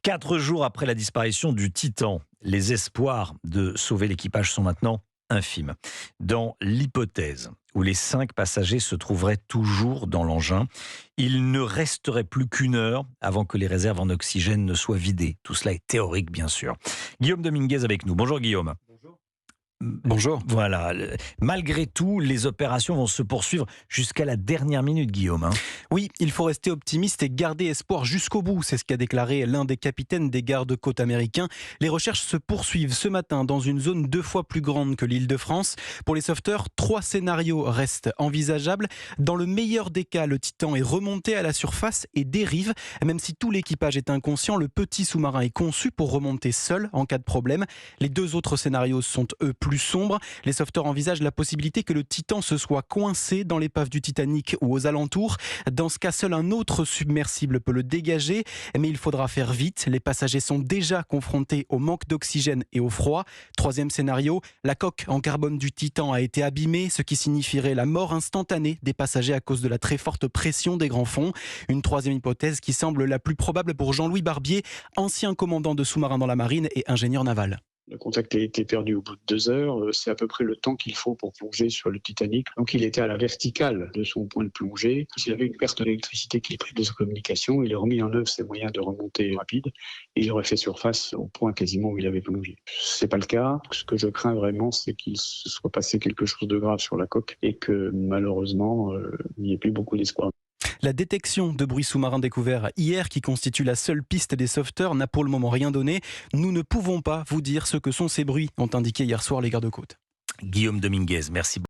4 jours après la disparition du Titan, les espoirs de sauver l'équipage sont maintenant infimes. Dans l'hypothèse où les 5 passagers se trouveraient toujours dans l'engin, il ne resterait plus qu'une heure avant que les réserves en oxygène ne soient vidées. Tout cela est théorique, bien sûr. Guillaume Dominguez avec nous. Bonjour Guillaume. Bonjour. Voilà. Malgré tout, les opérations vont se poursuivre jusqu'à la dernière minute, Guillaume. Oui, il faut rester optimiste et garder espoir jusqu'au bout. C'est ce qu'a déclaré l'un des capitaines des gardes-côtes américains. Les recherches se poursuivent ce matin dans une zone 2 fois plus grande que l'Île-de-France. Pour les sauveteurs, 3 scénarios restent envisageables. Dans le meilleur des cas, le Titan est remonté à la surface et dérive. Même si tout l'équipage est inconscient, le petit sous-marin est conçu pour remonter seul en cas de problème. Les 2 autres scénarios sont eux plus sombres. Les sauveteurs envisagent la possibilité que le Titan se soit coincé dans l'épave du Titanic ou aux alentours. Dans ce cas, seul un autre submersible peut le dégager, mais il faudra faire vite. Les passagers sont déjà confrontés au manque d'oxygène et au froid. 3e scénario, la coque en carbone du Titan a été abîmée, ce qui signifierait la mort instantanée des passagers à cause de la très forte pression des grands fonds. Une 3e hypothèse qui semble la plus probable pour Jean-Louis Barbier, ancien commandant de sous-marins dans la marine et ingénieur naval. Le contact a été perdu au bout de 2 heures. C'est à peu près le temps qu'il faut pour plonger sur le Titanic. Donc il était à la verticale de son point de plongée. S'il avait une perte d'électricité qui est prise de sa communication, il a remis en œuvre ses moyens de remontée rapide et il aurait fait surface au point quasiment où il avait plongé. C'est pas le cas. Ce que je crains vraiment, c'est qu'il se soit passé quelque chose de grave sur la coque et que malheureusement, il n'y ait plus beaucoup d'espoir. La détection de bruits sous-marins découverts hier, qui constitue la seule piste des sauveteurs, n'a pour le moment rien donné. Nous ne pouvons pas vous dire ce que sont ces bruits, ont indiqué hier soir les gardes-côtes. Guillaume Dominguez, merci beaucoup.